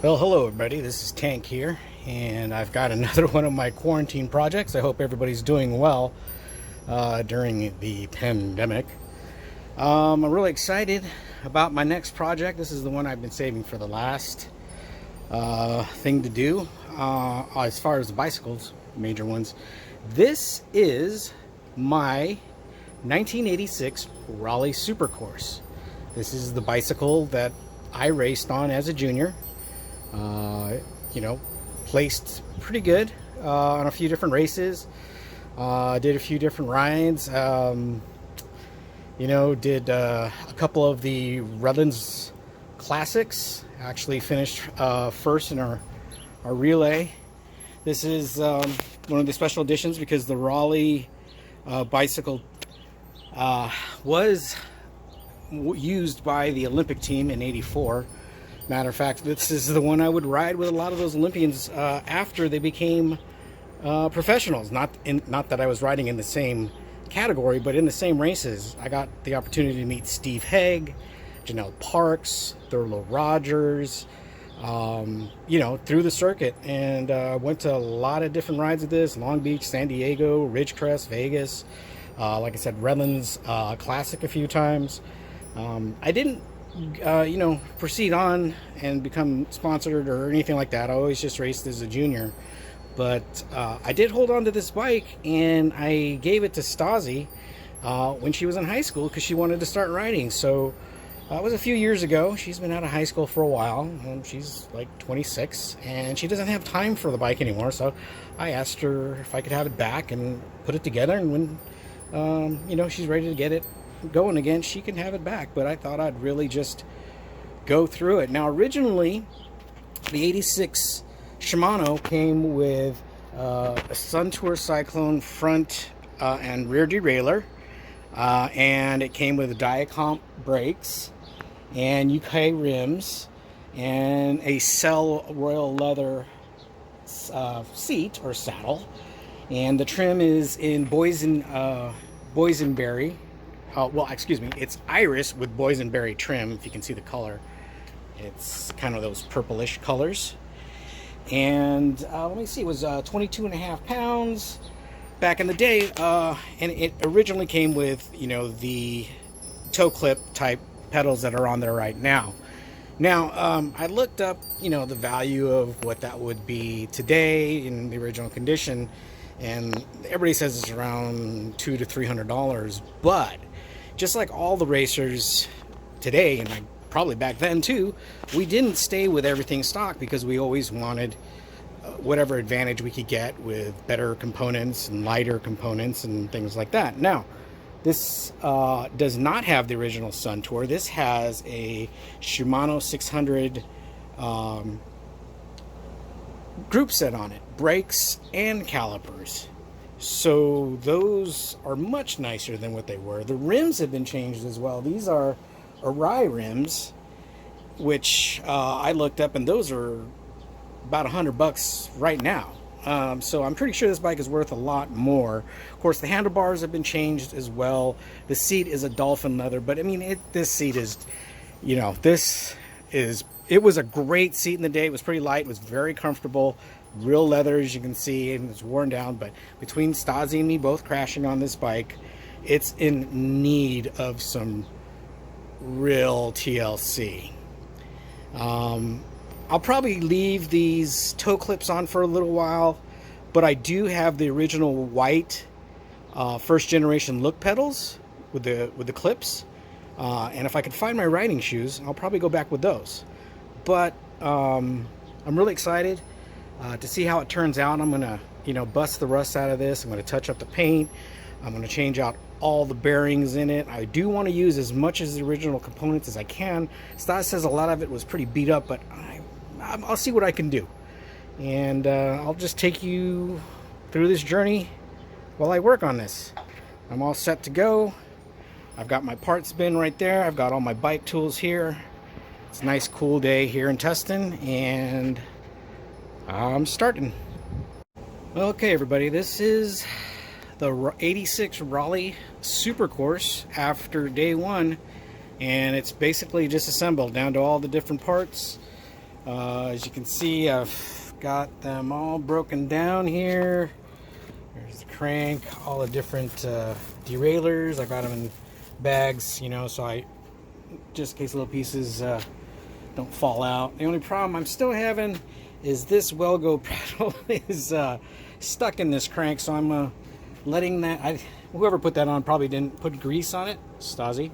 Well, hello everybody, this is Tank here, and I've got another one of my quarantine projects. I hope everybody's doing well during the pandemic. I'm really excited about my next project. This is the one I've been saving for the last thing to do as far as the bicycles, major ones. This is my 1986 Raleigh Supercourse. This is the bicycle that I raced on as a junior. Placed pretty good on a few different races. Did a few different rides. Did a couple of the Redlands Classics. Actually finished first in our relay. This is one of the special editions because the Raleigh bicycle was used by the Olympic team in '84. Matter of fact, this is the one I would ride with a lot of those Olympians after they became professionals. Not that I was riding in the same category, but in the same races. I got the opportunity to meet Steve Haig, Janelle Parks, Thurlow Rogers, through the circuit, and went to a lot of different rides of this: Long Beach, San Diego, Ridgecrest, Vegas. Like I said, Redlands Classic a few times. I didn't proceed on and become sponsored or anything like that. I always just raced as a junior, but I did hold on to this bike, and I gave it to Stasi when she was in high school because she wanted to start riding. So it was a few years ago. She's been out of high school for a while. She's like 26, and she doesn't have time for the bike anymore. So I asked her if I could have it back and put it together, and when she's ready to get it going again, she can have it back. But I thought I'd really just go through it. Now, originally the '86 Shimano came with a Suntour Cyclone front and rear derailleur, and it came with Diacomp brakes and UK rims and a Cell Royal leather seat or saddle, and the trim is in Boysenberry. It's Iris with Boysenberry trim, if you can see the color. It's kind of those purplish colors. And let me see, it was 22.5 pounds back in the day. And it originally came with, the toe clip type pedals that are on there right now. Now, I looked up, the value of what that would be today in the original condition. And everybody says it's around $200 to $300, but just like all the racers today, and probably back then too, we didn't stay with everything stock because we always wanted whatever advantage we could get with better components and lighter components and things like that. Now, this does not have the original Suntour. This has a Shimano 600 group set on it, brakes and calipers. So those are much nicer than what they were. The rims have been changed as well. These are Arai rims, which I looked up, and those are about $100 right now. So I'm pretty sure this bike is worth a lot more. Of course, the handlebars have been changed as well. The seat is a dolphin leather, but I mean, this seat is, it was a great seat in the day. It was pretty light. It was very comfortable. Real leather, as you can see, and it's worn down. But between Stasi and me both crashing on this bike, it's in need of some real TLC. I'll probably leave these toe clips on for a little while, but I do have the original white first generation look pedals with the clips, and if I can find my riding shoes, I'll probably go back with those. But I'm really excited to see how it turns out. I'm gonna bust the rust out of this. I'm gonna touch up the paint. I'm gonna change out all the bearings in it. I do want to use as much as the original components as I can. Stas says a lot of it was pretty beat up, but I'll see what I can do, and I'll just take you through this journey while I work on this. I'm all set to go. I've got my parts bin right there. I've got all my bike tools here. It's a nice cool day here in Tustin, and I'm starting. Okay, everybody, this is the 86 Raleigh Supercourse after day one, and it's basically just assembled down to all the different parts. As you can see, I've got them all broken down here. There's the crank, all the different derailleurs. I got them in bags, you know, so just in case little pieces don't fall out. The only problem I'm still having is this Well-Go pedal is stuck in this crank, so I'm letting that. Whoever put that on probably didn't put grease on it. Stasi,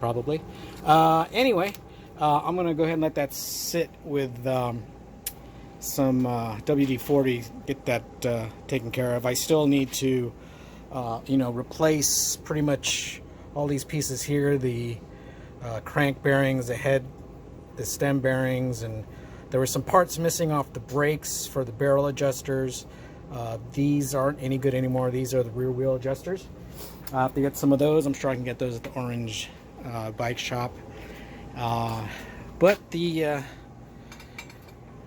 probably. Anyway, I'm gonna go ahead and let that sit with some WD-40, get that taken care of. I still need to, you know, replace pretty much all these pieces here, the crank bearings, the head, the stem bearings, and there were some parts missing off the brakes for the barrel adjusters. These aren't any good anymore. These are the rear wheel adjusters. I have to get some of those. I'm sure I can get those at the Orange bike shop. But the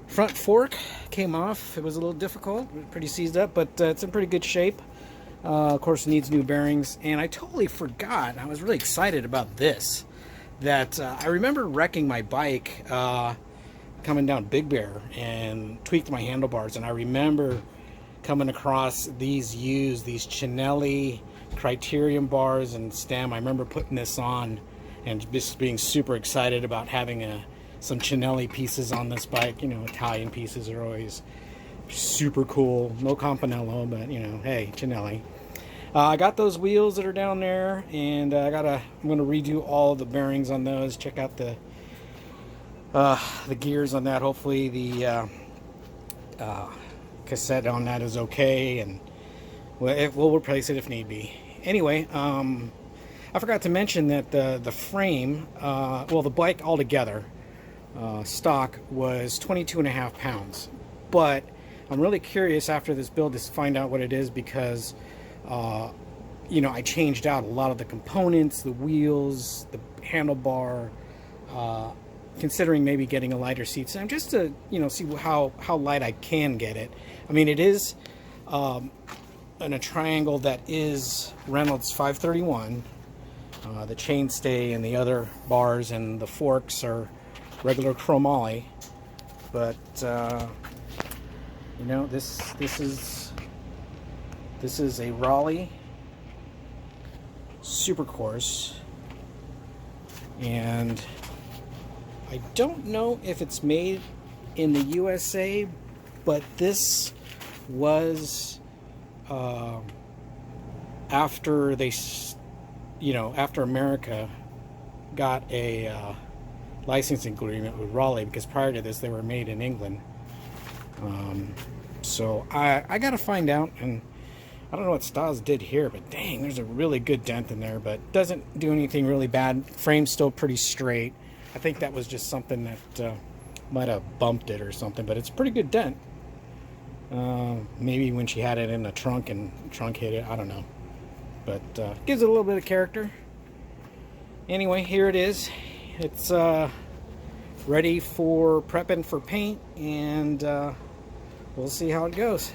front fork came off. It was a little difficult, pretty seized up, but it's in pretty good shape. Of course, it needs new bearings. And I totally forgot, I was really excited about this, that I remember wrecking my bike coming down Big Bear and tweaked my handlebars. And I remember coming across these used, these Chinelli Criterium bars and stem. I remember putting this on and just being super excited about having some Chinelli pieces on this bike. You know, Italian pieces are always super cool. No Campanello, but you know, hey, Chinelli. I got those wheels that are down there, and I'm gonna redo all the bearings on those. Check out the gears on that. Hopefully the cassette on that is okay, and we'll replace it if need be. Anyway, I forgot to mention that the frame, well, the bike altogether, stock was 22.5 pounds. But I'm really curious after this build to find out what it is, because you know, I changed out a lot of the components, the wheels, the handlebar, considering maybe getting a lighter seat. So I'm just to, you know, see how light I can get it. I mean, it is in a triangle that is Reynolds 531. The chainstay and the other bars and the forks are regular chromoly, but you know, this is a Raleigh Supercourse, and I don't know if it's made in the USA, but this was after they, you know, after America got a licensing agreement with Raleigh, because prior to this they were made in England. So I gotta find out, and I don't know what Stas did here, but dang, there's a really good dent in there, but doesn't do anything really bad. Frame's still pretty straight. I think that was just something that might have bumped it or something, but it's a pretty good dent. Maybe when she had it in the trunk and trunk hit it, I don't know. But gives it a little bit of character. Anyway, here it is. It's ready for prepping for paint, and we'll see how it goes.